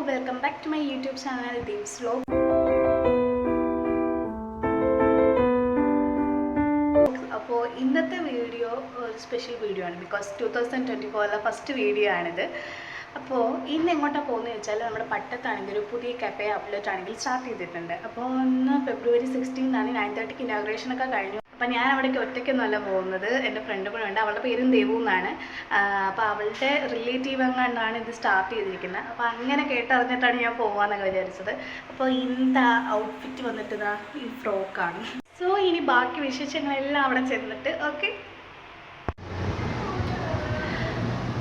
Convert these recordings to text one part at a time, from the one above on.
welcome back to my YouTube channel Deep's Vlog. അപ്പോൾ ഇന്നത്തെ video ഒരു സ്പെഷ്യൽ വീഡിയോ ആണ് ബിക്കോസ് 2024 ഫസ്റ്റ് വീഡിയോ ആണിത്. അപ്പോൾ ഇന്ന് എങ്ങോട്ടാണ് പോകുന്നത് വെച്ചാൽ നമ്മുടെ പട്ടത്താണെങ്കിൽ ഒരു പുതിയ കഫേ ഔട്ട്ലെറ്റ് ആണെങ്കിൽ സ്റ്റാർട്ട് ചെയ്തിട്ടുണ്ട്. അപ്പോൾ ഇന്ന് February 16 9:30 ഇനാഗ്രേഷനൊക്കെ കഴിഞ്ഞു. അപ്പം ഞാൻ അവിടേക്ക് ഒറ്റയ്ക്കൊന്നുമല്ല പോകുന്നത്, എൻ്റെ ഫ്രണ്ട് കൂടെ ഉണ്ട്. അവളുടെ പേരും ദേവു എന്നാണ്. അപ്പോൾ അവളുടെ റിലേറ്റീവ് എങ്ങാണ്ടാണ് ഇത് സ്റ്റാർട്ട് ചെയ്തിരിക്കുന്നത്. അപ്പോൾ അങ്ങനെ കേട്ടറിഞ്ഞിട്ടാണ് ഞാൻ പോകാമെന്നൊക്കെ വിചാരിച്ചത്. അപ്പോൾ ഇന്നത്തെ ഔട്ട്ഫിറ്റ് വന്നിട്ട് ഇതാ ഈ ഫ്രോക്കാണ്. സോ ഇനി ബാക്കി വിശേഷങ്ങളെല്ലാം അവിടെ ചെന്നിട്ട് ഓക്കെ.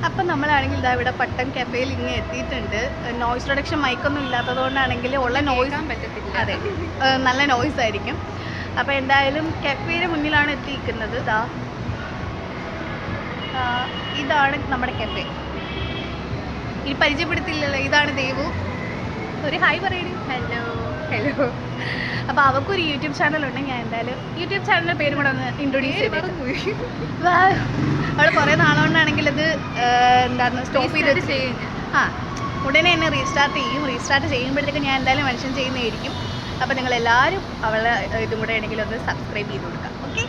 അപ്പം നമ്മളാണെങ്കിൽ ഇതാ ഇവിടെ പട്ടം കഫേയിൽ ഇങ്ങനെ എത്തിയിട്ടുണ്ട്. നോയ്സ് റിഡക്ഷൻ മൈക്കൊന്നും ഇല്ലാത്തതുകൊണ്ടാണെങ്കിൽ ഉള്ള നോയ്സ് പറ്റത്തില്ല. അതെ, നല്ല നോയ്സ് ആയിരിക്കും. അപ്പോൾ എന്തായാലും കഫേയുടെ മുന്നിലാണ് എത്തിയിരിക്കുന്നത്. ഇതാണ് നമ്മുടെ കഫേ. ഇനി പരിചയപ്പെടുത്തില്ലല്ലോ, ഇതാണ് ദേവു. ഒരു ഹായ് പറയൂ. Hello hello. അപ്പോൾ അവൾക്കൊരു യൂട്യൂബ് ചാനലുണ്ട്. ഞാൻ എന്തായാലും യൂട്യൂബ് ചാനലിൻ്റെ പേരും കൂടെ ഒന്ന് ഇൻട്രൊഡ്യൂസ് ചെയ്തു. അവൾ കുറേ നാളുകൊണ്ടാണെങ്കിൽ ഇത് എന്തായിരുന്നു സ്റ്റോപ്പ് ചെയ്ത് ഉടനെ എന്നെ റീസ്റ്റാർട്ട് ചെയ്യും. റീസ്റ്റാർട്ട് ചെയ്യുമ്പോഴത്തേക്ക് ഞാൻ എന്തായാലും മെൻഷൻ ചെയ്യുന്നതായിരിക്കും. അപ്പോൾ നിങ്ങളെല്ലാവരും അവളെ ഇതും കൂടെ ആണെങ്കിലും ഒന്ന് സബ്സ്ക്രൈബ് ചെയ്ത് കൊടുക്കാം. ഓക്കെ.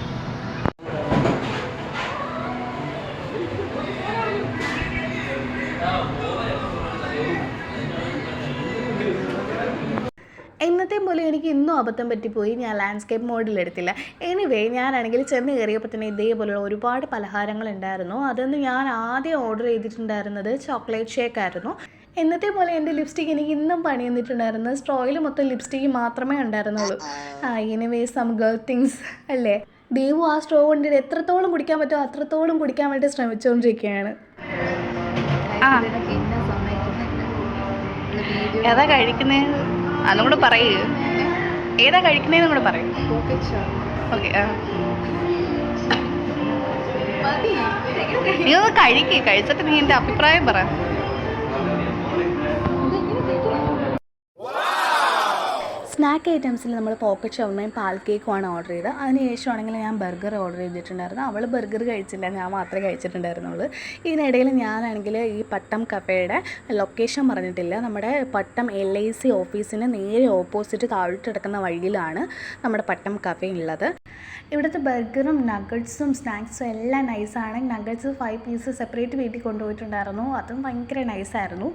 എന്നത്തെയും പോലെ എനിക്ക് ഇന്നും അബദ്ധം പറ്റിപ്പോയി. ഞാൻ ലാൻഡ്സ്കേപ്പ് മോഡിലെടുത്തില്ല. എനിവേ ഞാനാണെങ്കിൽ ചെന്ന് കയറിയപ്പോൾ തന്നെ ഇതേപോലെയുള്ള ഒരുപാട് പലഹാരങ്ങൾ ഉണ്ടായിരുന്നു. അതൊന്ന് ഞാൻ ആദ്യം ഓർഡർ ചെയ്തിട്ടുണ്ടായിരുന്നത് ചോക്ലേറ്റ് ഷേക്ക് ആയിരുന്നു. എന്നത്തെ പോലെ എൻ്റെ ലിപ്സ്റ്റിക്ക് എനിക്ക് ഇന്നും പണി തന്നിട്ടുണ്ടായിരുന്നു. സ്ട്രോയിൽ മൊത്തം ലിപ്സ്റ്റിക്ക് മാത്രമേ ഉണ്ടായിരുന്നുള്ളൂ. എനിവേ സം ഗേൾ തിങ്സ് അല്ലേ. ദേവു ആ സ്ട്രോ കൊണ്ടിട്ട് എത്രത്തോളം കുടിക്കാൻ പറ്റുമോ അത്രത്തോളം കുടിക്കാൻ വേണ്ടി ശ്രമിച്ചുകൊണ്ടിരിക്കുകയാണ്. ഏതാ കഴിക്കുന്നത് അതും കൂടെ പറയൂ. ഏതാ കഴിക്കുന്നതെന്നും കൂടെ പറയൂ. ഓക്കെ. നീ ഒന്ന് കഴിച്ചിട്ട് നീ എൻ്റെ അഭിപ്രായം പറ. സ്നാക്ക് ഐറ്റംസിൽ നമ്മൾ പോക്കറ്റ് ഷവർമയും പാൽ കേക്കുമാണ് ഓർഡർ ചെയ്തത്. അതിനുശേഷമാണെങ്കിൽ ഞാൻ ബർഗർ ഓർഡർ ചെയ്തിട്ടുണ്ടായിരുന്നു. അവൾ ബർഗർ കഴിച്ചില്ല, ഞാൻ മാത്രമേ കഴിച്ചിട്ടുണ്ടായിരുന്നുള്ളൂ. ഇതിനിടയിൽ ഞാനാണെങ്കിൽ ഈ പട്ടം കഫേയുടെ ലൊക്കേഷൻ പറഞ്ഞിട്ടില്ല. നമ്മുടെ പട്ടം LIC ഓഫീസിന് നേരെ ഓപ്പോസിറ്റ് താഴോട്ട് കിടക്കുന്ന വഴിയിലാണ് നമ്മുടെ പട്ടം കഫേ ഉള്ളത്. ഇവിടുത്തെ ബർഗറും നഗറ്റ്സും സ്നാക്സും എല്ലാം നൈസാണ്. നഗറ്റ്സ് 5 പീസ് സെപ്പറേറ്റ് വീട്ടിൽ കൊണ്ടുപോയിട്ടുണ്ടായിരുന്നു. അതും ഭയങ്കര നൈസായിരുന്നു.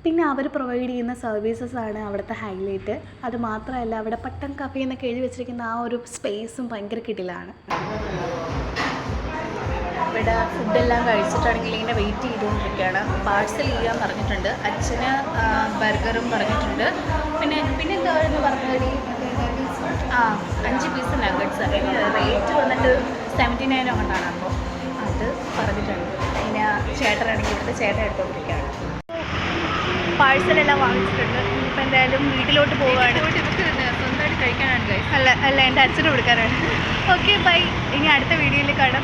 പിന്നെ അവർ പ്രൊവൈഡ് ചെയ്യുന്ന സർവീസസ് ആണ് അവിടുത്തെ ഹൈലൈറ്റ്. അത് മാത്രമല്ല അവിടെ പട്ടം കഫേ എന്നൊക്കെ എഴുതി വെച്ചിരിക്കുന്ന ആ ഒരു സ്പേസും ഭയങ്കര കിടിലാണ്. ഇവിടെ ഫുഡെല്ലാം കഴിച്ചിട്ടാണെങ്കിൽ ഇങ്ങനെ വെയിറ്റ് ചെയ്തുകൊണ്ടിരിക്കുകയാണ്. പാഴ്സൽ ചെയ്യാൻ പറഞ്ഞിട്ടുണ്ട്. അച്ഛന് ബർഗറും പറഞ്ഞിട്ടുണ്ട്. പിന്നെ എന്താണെന്ന് പറഞ്ഞാൽ 5 പീസ് നഗറ്റ്സ്. റേറ്റ് വന്നിട്ട് 79 കൊണ്ടാണ്. അപ്പോൾ അത് പറഞ്ഞിട്ടുണ്ട്. പിന്നെ ചേട്ടനാണെങ്കിൽ ഇവിടുത്തെ ചേട്ടൻ എടുത്തുകൊണ്ടിരിക്കുകയാണ്. പാഴ്സലെല്ലാം വാങ്ങിച്ചിട്ടുണ്ട്. ഇപ്പം എന്തായാലും വീട്ടിലോട്ട് പോവുകയാണ്. സ്വന്തമായിട്ട് കഴിക്കാനാണ്. അല്ല എൻ്റെ അച്ഛനും കൊടുക്കാനാണ്. Okay bye. ഇനി അടുത്ത വീഡിയോയിൽ കാണാം.